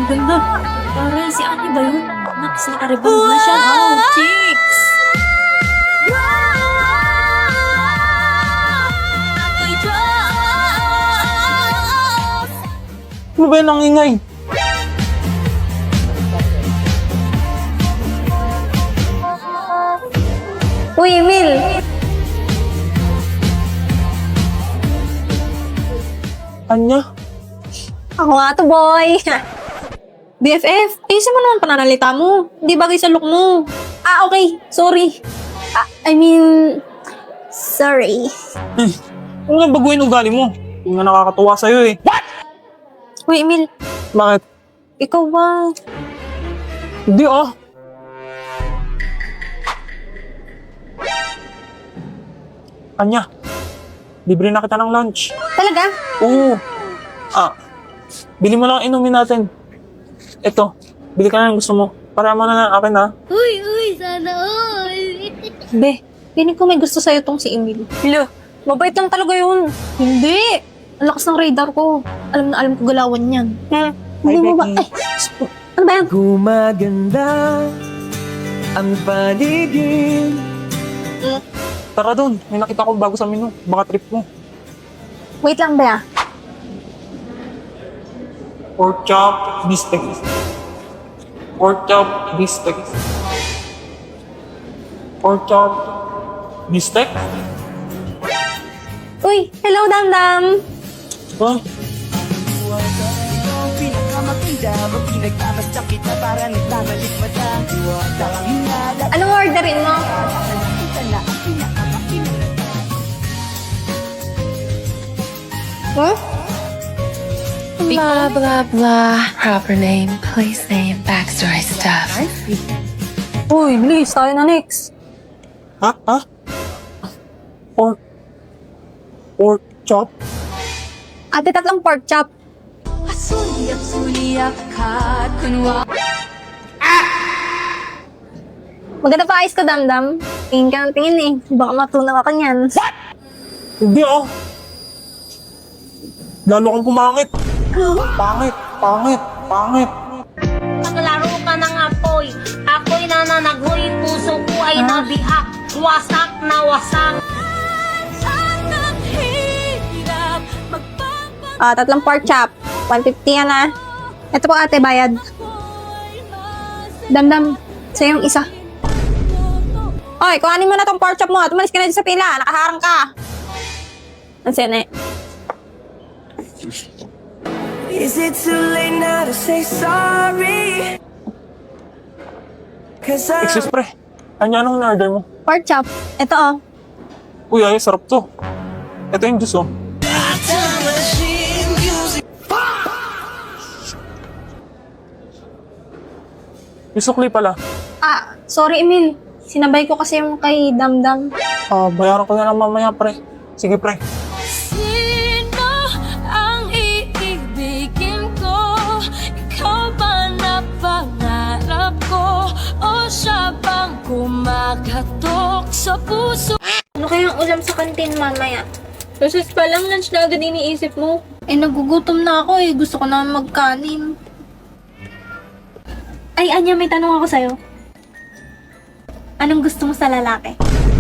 Ang ganda. Parang si Ani ba yun? Naks, nakaribang na siya. Oh, chicks! Ano ba yan ang ingay? Uy, Emil! Anya? Ako nga to, boy! BFF, ayusin mo naman pananalita mo. Hindi bagay sa look mo. Ah, okay. Sorry. Sorry. Ano nga baguhin ugali mo? Hindi nga nakakatuwa sa'yo eh. Uy, Emil. Bakit? Ikaw ba? Hindi ah. Anya, libre na kita ng lunch. Talaga? Oo. Bili mo lang ang inumin natin. Ito, bili ka na ng gusto mo. Para mo na ng akin ha. Uy, sana all! Be, pinig ko may gusto sa'yo tong si Emil. Hala, mabait lang talaga yun. Hindi. Ang lakas ng radar ko. Alam na alam ko galawan yan. Hindi mo ba? Becky. Ay, ano ba yan? Gumaganda ang paligid. Tara doon, may nakita ko bago sa menu. Baka trip mo. Wait lang, Be, ah. Pork chop, beef steak. Pork chop, beef steak. Pork chop, beef steak? Uy, hello, Damdam. Huh? Pinakamaganda, pinagpapasta kita para nagmamalit mata. Tawang hinala, Anong orderin mo? kita na ang pinakamakinala. Huh? Blah, blah, blah. Proper name, place name, backstory stuff. Uy, bilis. Tayo na next. Ha? Pork chop? Ate, tatlong pork chop. Suliyak ka, kunwa. Maganda pa ayos ka, Damdam. Tingin ka ng tingin eh. Baka matunaw ka niyan. Hindi ah. Lalo kang pumangit. Pangit. Paglaro ka ng apoy, ako'y nananaghoy, puso ko ay nabiak, wasak na wasak. Tatlong pork chop. 150 yan ah. Ito po ate, bayad. Damdam, sa'yo yung isa. Oy, kuhanin mo na tong pork chop mo at umalis ka na dyan sa pila. Nakaharang ka. Ang sene. Is it too late now to say sorry? Cause I Excuse pre. Anong in-order mo? Pork chop. Ito oh. Uy, ay, sarap to. Ito yung juice oh. Yung sukli pala. Sorry Emil. Sinabay ko kasi yung kay Damdam. Bayaran ko na lang mamaya pre. Sige pre. Sino ang iibigin ko? Ikaw ba na pangarap ko? O siya bang kumakatok sa puso? Ano kayang ulam sa kantin mamaya? Kasi pa lang lunch na agad iniisip mo. Nagugutom na ako eh. Gusto ko na magkanin. Ay, Anya, may tanong ako sa'yo. Anong gusto mo sa lalaki?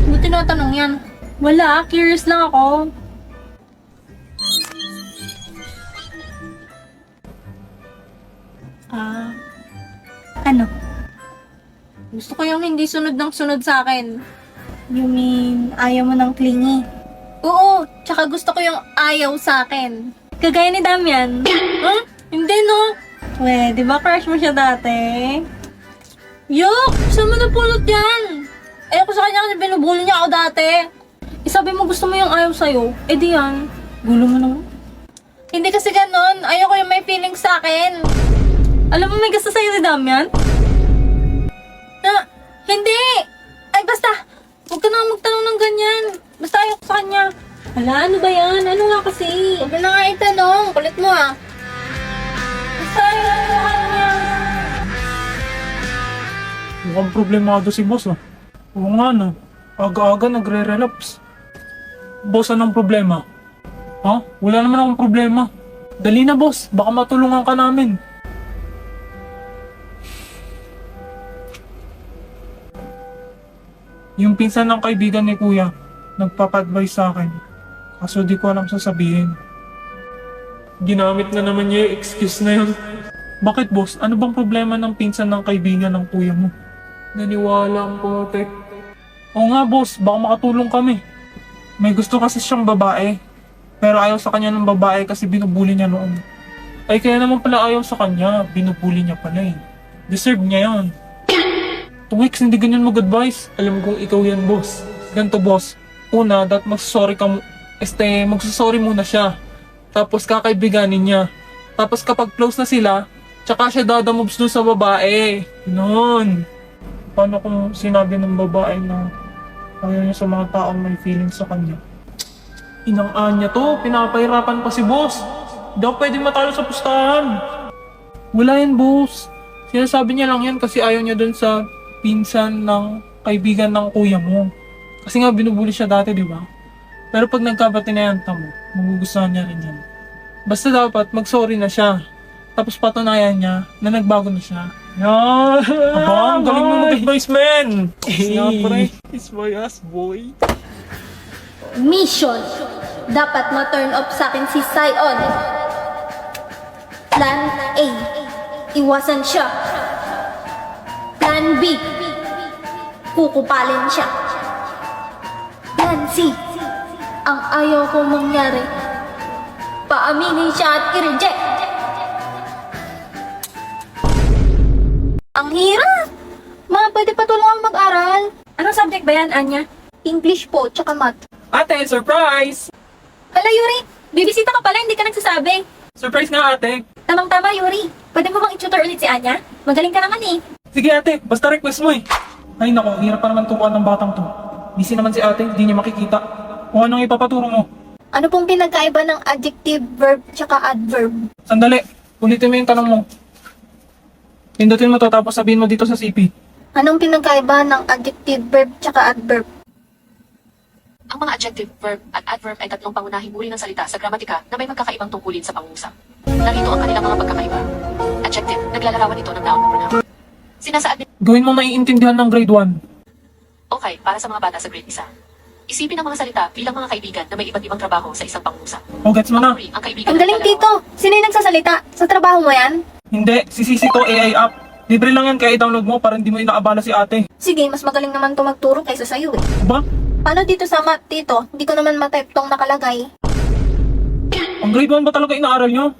Hindi tinatanong yan. Wala, curious lang ako. Ano? Gusto ko yung hindi sunod ng sunod sa akin. You mean, ayaw mo ng clingy? Oo, tsaka gusto ko yung ayaw sa akin. Kagaya ni Damian. Huh? Hindi no. We, di ba crush mo siya dati? Yuck! Saan mo napulot yan? Ayoko sa kanya kasi binubuli niya ako dati. Isabi mo gusto mo yung ayaw sa'yo. Eh di yan. Gulo mo naman. Hindi kasi ganon. Ayoko yung may feeling sa akin. Alam mo may gusto sa'yo si Damian? Hindi! Ay basta! Huwag ka na magtanong ng ganyan. Basta ayoko sa kanya. Hala, ano ba yan? Ano nga kasi? Huwag mo na nga itanong. Kulit mo ah. Basta ayoko sa kanya. Mukhang problemado si boss oh. Oo nga no. Aga-aga nagre-relapse. Boss, anong problema? Ha? Wala naman akong problema. Dali na boss, baka matulungan ka namin. Yung pinsan ng kaibigan ni kuya, nagpapa-advise sa akin. Kaso di ko alam sasabihin. Ginamit na naman niya yung excuse na yun. Bakit boss? Ano bang problema ng pinsan ng kaibigan ng kuya mo? Naniwala ang putek. Oo nga boss, baka makatulong kami. May gusto kasi siyang babae. Pero ayaw sa kanya ng babae kasi binubuli niya noon. Ay kaya naman pala ayaw sa kanya, binubuli niya pala eh. Deserve niya yun. Tuwix, hindi ganyan mag-advise. Alam kong ikaw yan boss. Ganto boss. Una, magsasorry ka magsasorry muna siya. Tapos kakaibiganin niya. Tapos kapag close na sila, tsaka siya dadamobs dun sa babae. Noon. Paano kung sinabi ng babae na ayaw niya sa mga taong may feelings sa kanya? Inang-an niya to, pinapahirapan pa si boss. Hindi ako pwede matalo sa pustahan. Wala yan boss. Sinasabi niya lang yan kasi ayaw niya dun sa pinsan ng kaibigan ng kuya mo. Kasi nga binubuli siya dati, di ba? Pero pag nagkabatinayanta mo, magugustuhan niya rin yan. Basta dapat mag-sorry na siya. Tapos patunayan niya na nagbago na siya. Yan! Abang, galing mo mag-advise, man! Nga pre, it's my ass, boy. Mission. Dapat ma-turn off sa akin si Sion. Plan A. Iwasan siya. Plan B. Kukupalin siya. Plan C. Ang ayaw kong mangyari, paaminin siya at i-reject. Ang hirap! Ma, pwede pa tulungan mag-aral. Anong subject ba yan, Anya? English po, tsaka math. Ate, surprise! Hala, Yuri! Bibisita ka pala, hindi ka nagsasabi. Surprise nga ate! Tamang-tama, Yuri. Pwede mo bang i-tutor ulit si Anya? Magaling ka naman eh. Sige ate, basta request mo eh. Ay nako, hirap pa naman turuan ng batang to. Busy naman si ate, hindi niya makikita. O anong ipapaturo mo? Ano pong pinagkaiba ng adjective, verb, tsaka adverb? Sandali, ulitin mo yung tanong mo. Pindutin mo to tapos sabihin mo dito sa CP. Anong pinagkaiba ng adjective, verb, tsaka adverb? Ang mga adjective, verb, at adverb ay tatlong pangunahing uri ng salita sa gramatika na may magkakaibang tungkulin sa pangungusap. Narito ang kanilang mga pagkakaiba. Adjective, naglalarawan ito ng noun o pronoun. Sinasaad Gawin mo naiintindihan ng grade 1. okay para sa mga bata sa grade 1. Isipin ang mga salita bilang mga kaibigan na may iba't ibang trabaho sa isang pangungusap. O gets mo na? Uri, ang kaibigan Ang na galing, naglalarawan- Tito. Sino yung nagsasalita? Sa trabaho mo yan? Hindi, si Sisi to AI app. Libre lang yan kaya i-download mo para hindi mo inaabala si ate. Sige, mas magaling naman to magturo kaysa sa'yo eh. Ba? Paano dito sa math, Tito? Hindi ko naman matype tong nakalagay. Ang grade 1 ba talaga inaaral nyo?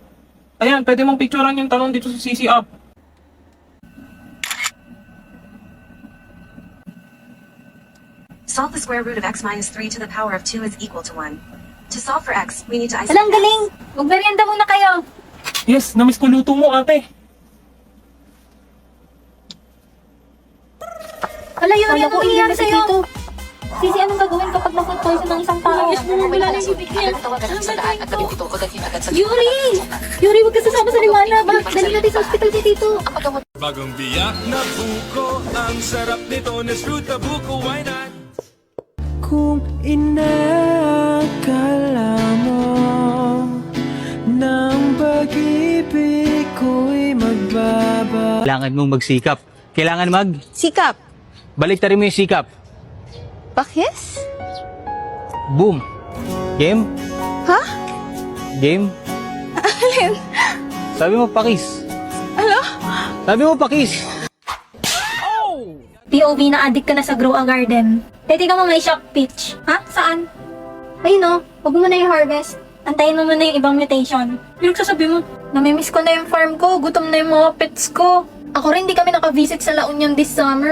Ayan, pwede mong picturean yung tanong dito sa CC app. Solve the square root of x minus 3 to the power of 2 is equal to 1. To solve for x, we need to isolate Alang x. galing! Magmerienda muna kayo. Yes, namiss ko luto mo ate. Hala, yun, Kala ano ko nangyayari hindi na sa'yo? dito. Sisi, anong gagawin kapag na-food poison ng isang tao? Yes, mo wala na yung bibig niya. Agad tawagan ang sandaan at gawin ito o dalhin agad sa Yuri! Yuri, huwag ka sasama sa liwanag. Dali natin sa hospital si Tito. Ang paggamot Bagong biyak na buko, ang sarap nito na fruta buko, why not? Kung inakala mo ng pag-ibig ko'y magbaba. Kailangan mong magsikap. Kailangan Sikap. baliktarin mo yung sikap. Pakis? Boom. Game? Ha? Game? Alin? Sabi mo pakis. Ano? Sabi mo pakis. POV na addict ka na sa Grow a Garden. Pwede ka mo may shock pitch. Ha? Saan? Ayun o, huwag mo na i-harvest. Antayin mo muna yung ibang mutation. Yung sasabi mo, Namimiss ko na yung farm ko, gutom na yung mga pets ko. Ako rin, di kami naka-visit sa La Union this summer.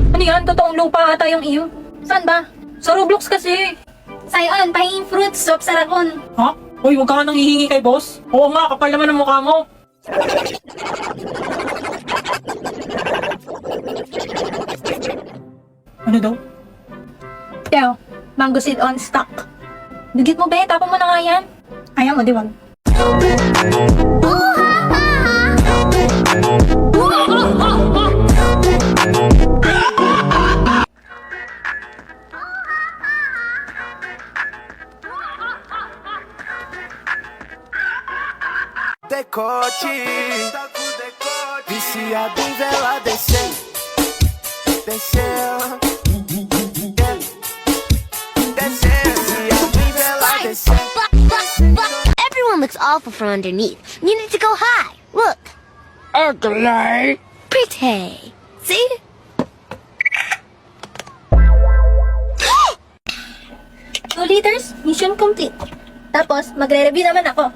ano yan? Totoong lupa ata yung iyo. Saan ba? Sa Roblox kasi. Sayon, pahingin fruits, swap sa rakon. Ha? Hoy, huwag ka nga nang hihingi kay boss. Oo nga, kapal naman ang mukha mo. Ano daw? Teo, mango seed on stock. Dugit mo ba? Tapon mo na nga yan. Ayaw mo, di wag. Decote, viciado em vela desceu, desceu. Everyone looks awful from underneath. You need to go high. Look. Ugly. Pretty. See? 2 liters, mission complete. Tapos, magre-review naman ako.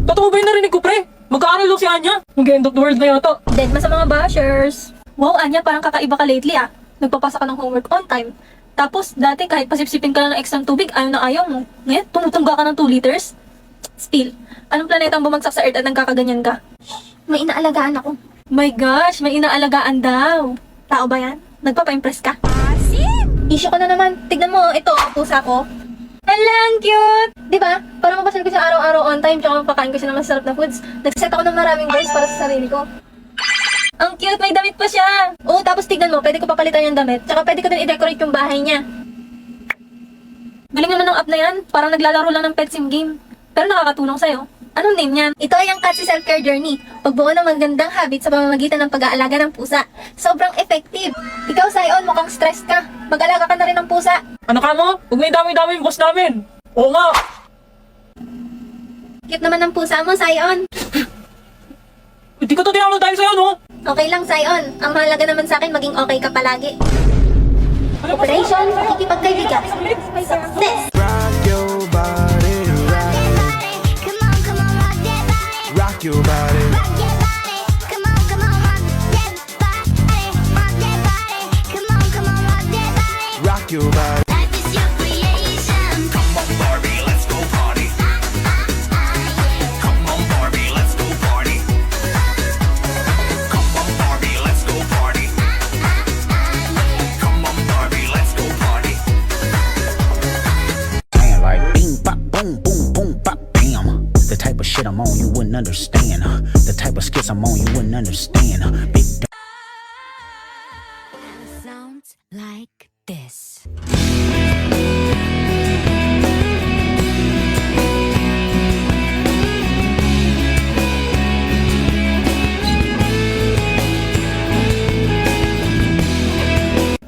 Totoo ba yung narinig ko, pre? Mag-aaral daw si Anya? Mag-end of the world na yata. Dead sa mga bashers. Wow, Anya, parang kakaiba ka lately ah. Nagpapasa ka ng homework on time. Tapos, dati kahit pasipsipin ka lang ng extra tubig, ayaw na ayaw mo. Ngayon, tumutungga ka ng 2 liters. Still, anong planeta ang bumagsak sa Earth at nagkakaganyan ka? May inaalagaan ako. My gosh, may inaalagaan daw. Tao ba yan? Nagpapa-impress ka? Issue ko na naman. Tignan mo, ito, ang pusa ko. Hala, ang cute! Diba? Para mapasan ko siya araw-araw on time, tsaka mapakain ko siya ng masarap na foods. Nagset ako ng maraming goals para sa sarili ko. Ang cute, may damit pa siya! Oo, tapos tignan mo, pwede ko papalitan yung damit. Tsaka pwede ko din i-decorate yung bahay niya. Galing naman ng app na yan, parang naglalaro lang ng pet sim game. Pero nakakatulong sa'yo. Anong name niyan? Ito ay ang Katsi Self-Care Journey. Pagbuo ng magandang habit sa pamamagitan ng pag-aalaga ng pusa. Sobrang effective. Ikaw, Sion, mukhang stressed ka. Mag-alaga ka na rin ng pusa. Ano ka mo? Huwag may dami-dami yung boss namin. Oo nga. Cute naman ng pusa mo, Sion. Hindi ko to tinawag tayo sa'yo, no? Okay lang, Sion. Ang mahalaga naman sa akin, maging okay ka palagi. Ano ba? Operation, pakikipagkaibigan. Success! Rock your body, rock your body. Rock your body. Come on, Barbie, let's go party. Come on, Barbie, let's go party. Come on, Barbie, let's go party. Come on, Barbie, let's go party. Playing like bing, bop, boom, boom, boom, bop, bam. The type of shit I'm on, you wouldn't understand. The type of skits I'm on, you wouldn't understand. Big Sounds like this.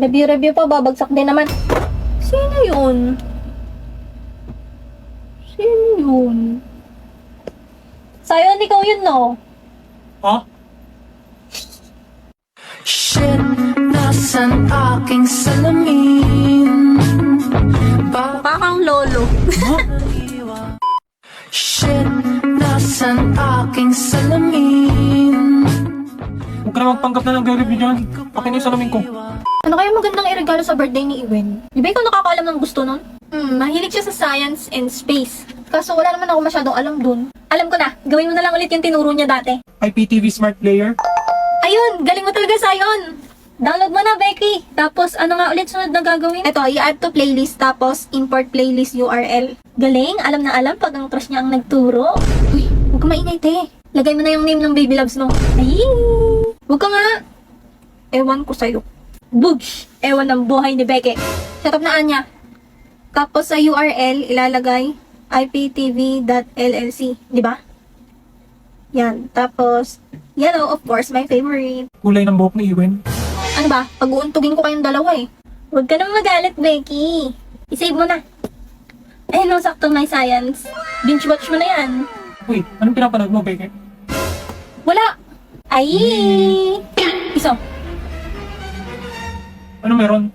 Review pa, babagsak din naman. Sino yun? Sino yun? Sion, ikaw yun, no? Ha? Shit, nasan aking salamin? Mukha kang lolo. Shit, nasan aking salamin? Huwag ka na magpanggap na nag-review dyan. Akin yung salamin ko. Ano kaya magandang iregalo sa birthday ni Iwen? Di ba ikaw nakakaalam ng gusto nun? Mahilig siya sa science and space. Kaso wala naman ako masyadong alam dun. Alam ko na, gawin mo na lang ulit yung tinuro niya dati. IPTV Smart Player. Ayun, galing mo talaga, Sion! Download mo na, Becky. Tapos, ano nga ulit sunod na gagawin? Ito, i-add to playlist, tapos import playlist URL. Galing, alam na alam pag ang crush niya ang nagturo. Uy, huwag ka maingay, te. Lagay mo na yung name ng baby loves mo. Ay, huwag ka nga. Ewan ko sa'yo. Bugs! Ewan ng buhay ni Becky. Shut up na, Anya. Tapos sa URL, ilalagay iptv.llc. Di ba? Yan. Tapos, yellow, of course, my favorite. Kulay ng buhok ni Iwen. Ano ba? Pag-uuntugin ko kayong dalawa eh. Huwag ka nang magalit, Becky. I-save mo na. Eh, no, sakto my science. Binge watch mo na yan. Uy, anong pinapanood mo, Becky? Wala. Ay! Iso. Ano meron?